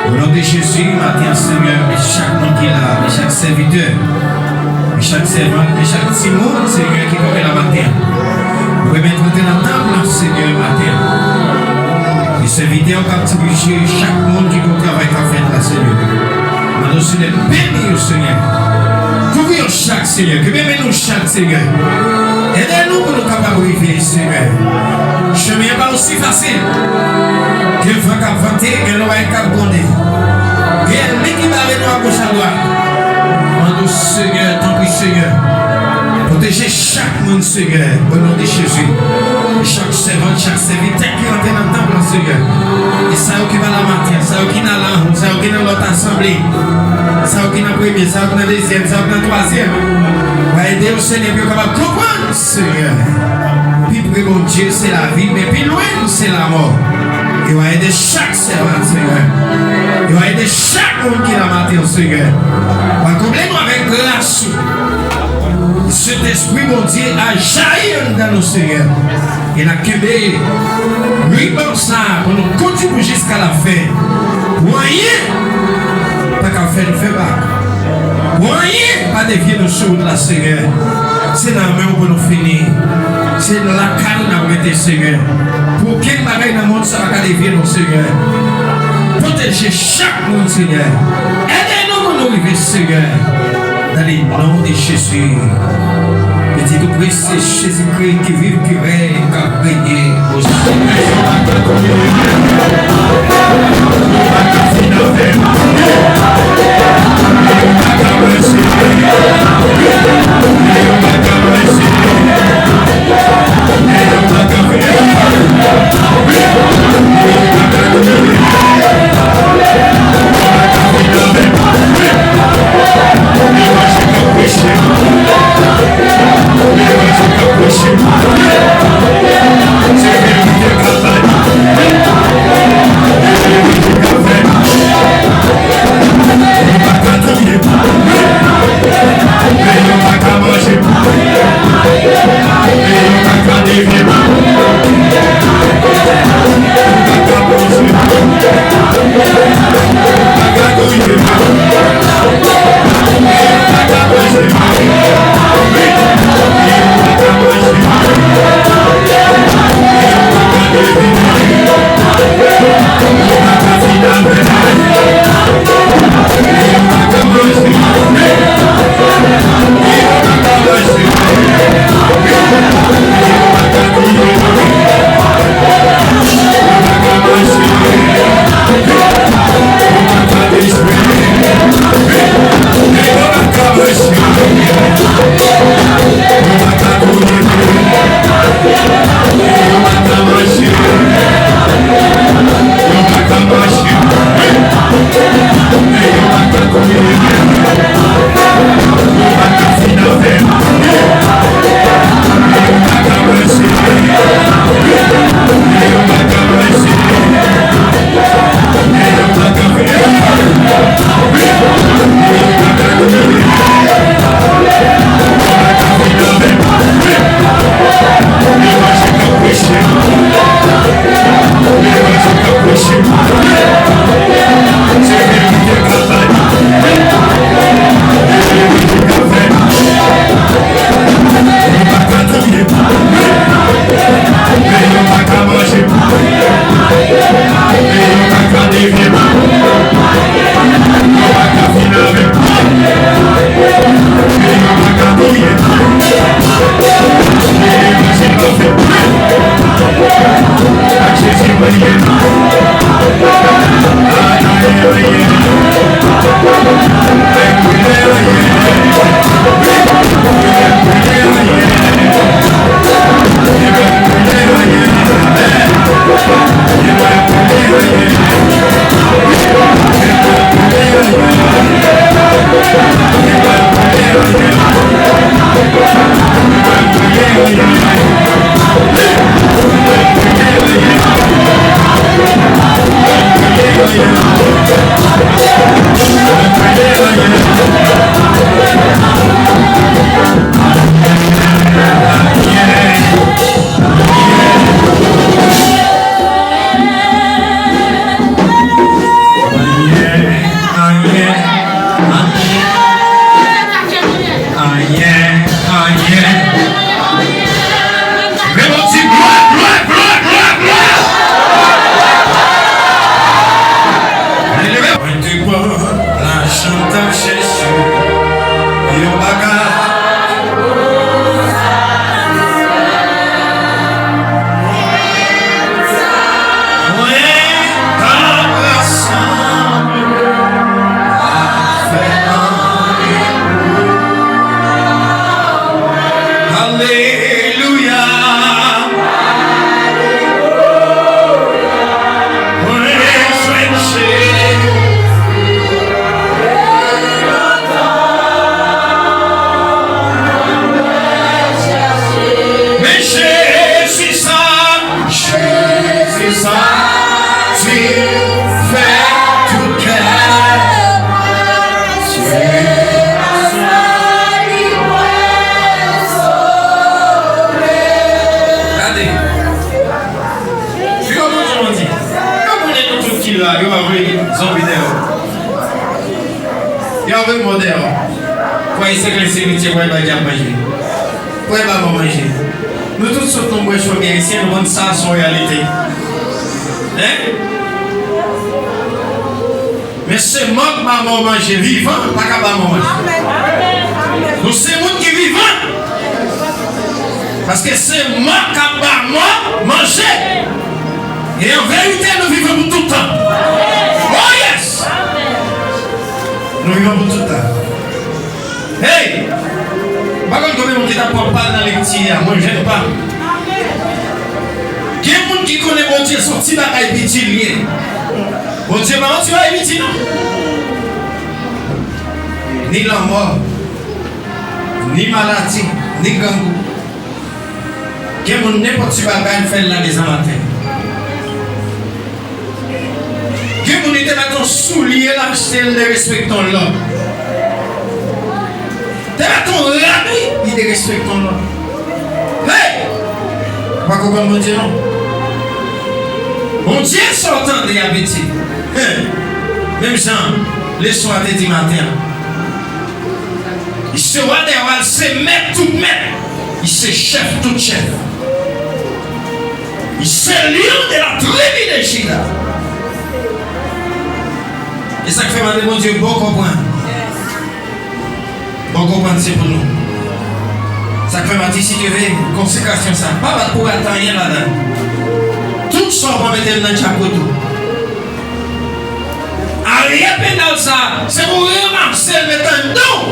Au nom de Jésus, matin, Seigneur, et chaque monde qui est là, et chaque serviteur, et chaque servant, et chaque petit monde, Seigneur, qui est là matin. Nous remettons dans la table, Seigneur, matin. Les serviteurs qui ont chaque monde qui peut travailler à faire là, Seigneur. Nous sommes bénis, Seigneur. Couvrons chaque Seigneur, que même nous chaque Seigneur. Aidez-nous pour nous capables de vivre, Seigneur. Le chemin n'est pas aussi facile. Que le vent a vanté, que l'eau a carboné. Que l'équipe avec nous à gauche à droite. Demande au Seigneur, tant pis Seigneur. Protégez chaque monde, Seigneur, au nom de Jésus. Chaque servant, chaque serviteur qui rentre dans le temple, Seigneur. Et ça qui va la matin, ça qui est dans l'angle, ça qui est dans l'autre assemblée. Ça qui est dans le premier, ça qui est dans le deuxième, ça qui est dans le troisième. Va aider au Seigneur pour capable de comprendre, Seigneur. Puis pour mon Dieu, c'est la vie, mais puis loin, c'est la mort. Il va aider chaque servant, Seigneur. Il va aider chaque monde qui est dans la matin, Seigneur. Va combler-nous avec grâce. Cet esprit, mon Dieu, a jailli dans nos Seigneur. Il a quitté. Lui, bon ça, pour nous continuer jusqu'à la fin. Moyen, pas qu'à faire nous faire pas. Moyen, pas dévier nos choses de la Seigneur. C'est dans la main pour nous finir. C'est dans la canne nous mettre, Seigneur. Pour quel bagage dans le monde, ça va dévier nos Seigneur. Protégez chaque monde, Seigneur. Aidez-nous pour nous vivre, Seigneur. Dans le nom de Jésus. Petit tout précieux, Jésus-Christ qui vit, qui règne, qui a régné aux Hey, Mais mon Dieu, gloire, gloire, gloire, gloire, gloire. Moi, tu vois, la chante Jésus. Yo baga. Nous tous sommes nombreux sur les haïtiens, nous rendons ça en réalité. Hein? Mais c'est mort que maman mange vivant, pas qu'à maman manger. Nous c'est monde qui est vivant. Parce que c'est mort qu'à maman manger. Et en vérité, nous vivons pour tout le temps. Oh yes! Nous vivons pour tout le temps. Hey! Par contre, quand même, on ne pas dans les petits, moi je n'aime pas. Il y a des gens qui connaissent mon Dieu, son petit bagage petit lié. Mon Dieu, maman, tu vas éviter, non? Ni la mort, ni maladie, ni gangou. Il y a des gens qui n'importe qui bagage fait là des amateurs. Il y a des gens qui mettent un soulier là, c'est le respectant l'homme. T'es là ton rabi, il te respecte ton nom. Hey! Pas comprendre mon Dieu, non? Mon Dieu sortant de Yabiti. Même Jean, les soirs de matin. Il se voit derrière, c'est maître tout maître. Il se chef tout chef. Il se lion de la tribu de Juda. Et ça fait mal, mon Dieu, bon comprendre. Bon comprendre, c'est pour nous. Ça fait partie, si tu veux, consécration ça. Pas pour attendre rien là-dedans. Tout ça, on va mettre dans le chapeau. Rien pénal ça, c'est pour remarquer le temps.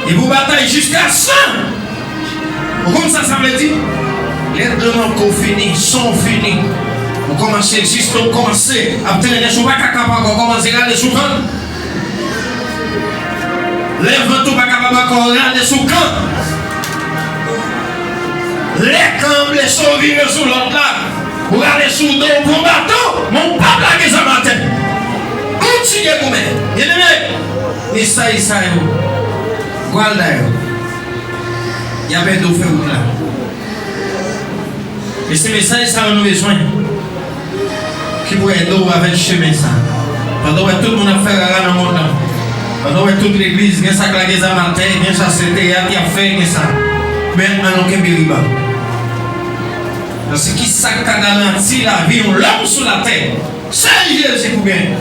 Et vous bataillez jusqu'à 100. Comme ça veut dire? Les demandes qu'on finit sont finies. Vous commencez juste, vous commencez à obtenir des choses, vous commencez à regarder sous camp. Lève tout, vous regardez sous camp. Les camps, les sauver sous l'autre là. Vous regardez sous le dos pour bateau. Mon peuple a des amateurs. Continuez vous mettre. Bien aimé. Et ça, voilà. Il y avait d'autres routes là. Et ces messages, ça a besoin. Qui pourrait aider avec le chemin ça. Pendant que tout le monde a fait la dans le monde. Pendant que toute l'église, il y a ça qui a des amateurs, il y a ça qui a fait ça. Maintenant, on a un biriba. Parce que qui ça qui a garanti la vie, on l'homme sur la terre. C'est Jésus pour bien.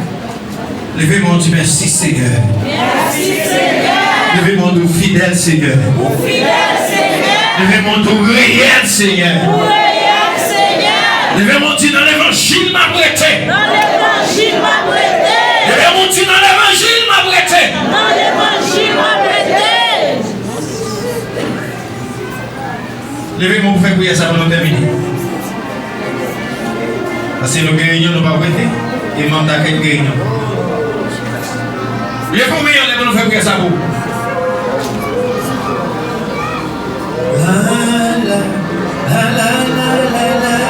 Levez-moi du merci Seigneur. Merci Seigneur. Levez-moi du fidèle Seigneur. Fidèle Seigneur. Levez-moi du réel Seigneur. Réel Seigneur. Levez-moi du dans l'évangile m'a prêté. Dans l'évangile m'a prêté. Levez-moi du dans l'évangile m'a prêté. Dans l'évangile m'a prêté. Levez-moi pour faire prier ça pour nous terminer. Parce que nos réunions ne pas prêter. Et même d'accueil de réunion. Les premiers, on va nous faire prier ça pour. La la la la la la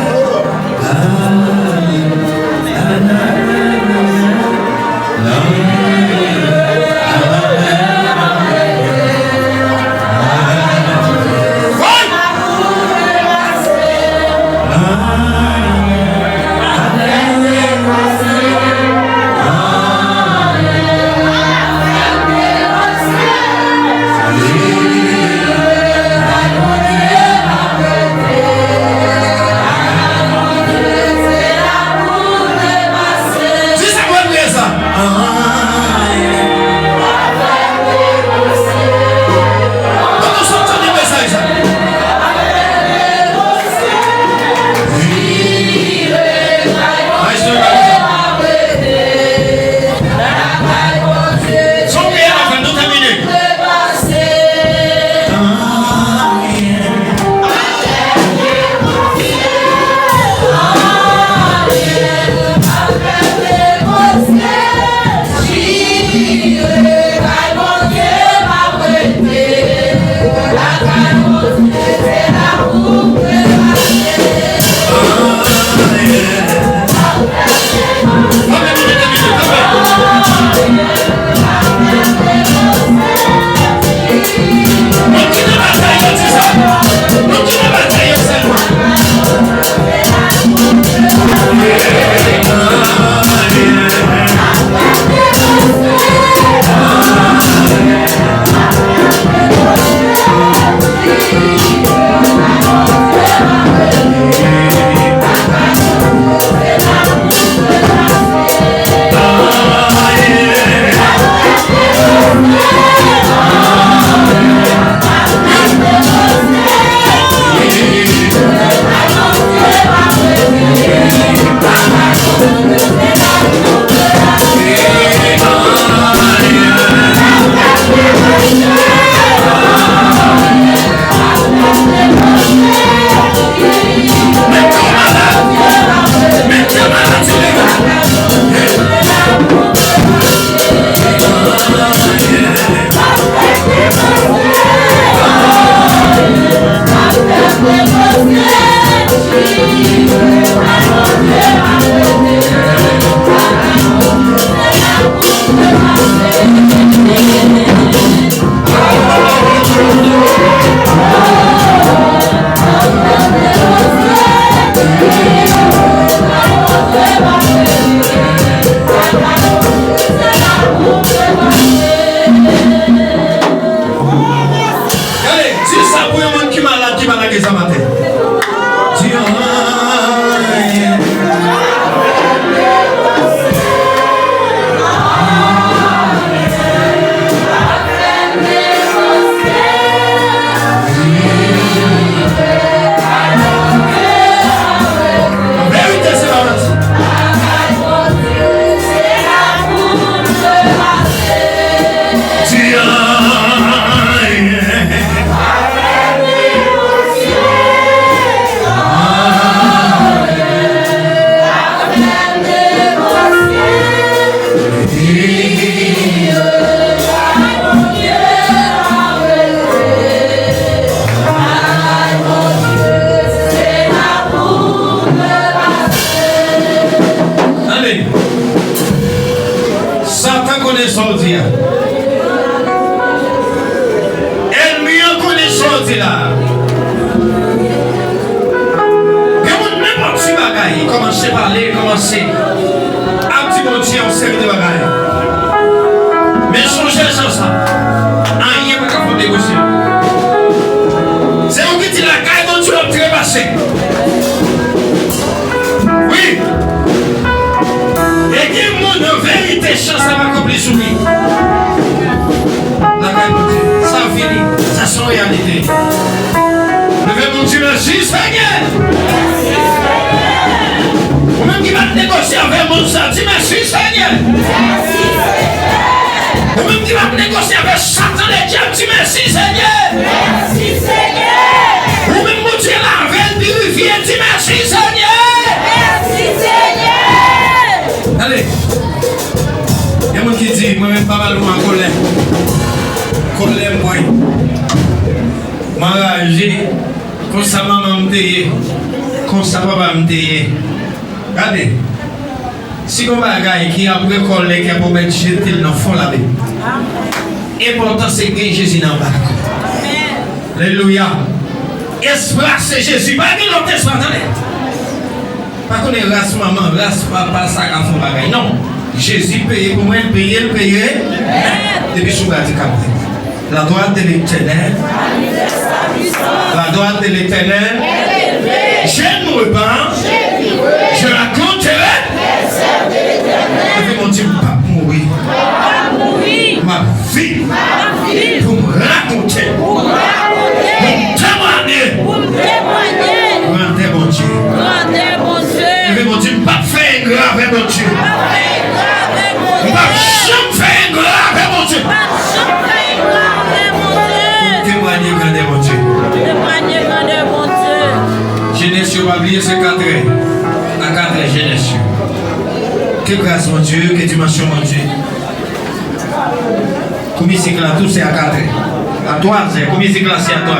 pour un monde qui est malade, qui va la guérir ce matin. Satan connaît son Dieu. Ennemi connaît son Dieu là. N'importe qui bagaille, commencez à parler, commencez à petit bon Dieu en série de bagaille. Mais songez sur ça. Rien ne peut négocier. C'est vous qui dit la caille dont tu vas trépasser. Oui. Et qui montre de vérité, chance à m'accomplir sur lui. La caille dont tu ça finit, ça sont réalité. Levez mon Dieu, merci Seigneur. Ou même qui va négocier avec mon sang, dis merci Seigneur. Ou même qui va négocier avec Satan les diables, dis merci Seigneur. Merci Seigneur. Ou même mon Dieu la reine du rivière, dis merci Seigneur. Merci Seigneur. Allez. Il y a un monde qui dit, moi-même pas mal en colère. Colère, moi. M'enragé. Comme ça, maman me dit, comme ça, papa me dit. Regardez. Si on va gagner qui a pris colère, qui a pour mettre jeter dans le fond là-bas. L'important c'est que Jésus n'en bas. Alléluia. Espace Jésus. Pas que l'autre espace, attendez. Pas qu'on est race maman, race papa, ça a fait bagaille. Non. Jésus paye pour moi, il paye. Depuis sous la la droite de l'Éternel. La droite de l'Éternel. Je ne mourrai pas. Je raconterai. Je vais mon Dieu, pas mourir. Ma vie. Pour me raconter. Pour témoigner. Rendez mon Dieu. Je vais mon Dieu, pas faire grave mon Dieu. Pas jamais faire grave mon Dieu. Témoigner grandeur mon Dieu. Genèse, on va oublier ce 4 la 4 Genèse. Que grâce mon Dieu, que dimension mon Dieu. Combien c'est que là tout c'est à 4 à 3 combien c'est que là c'est à 3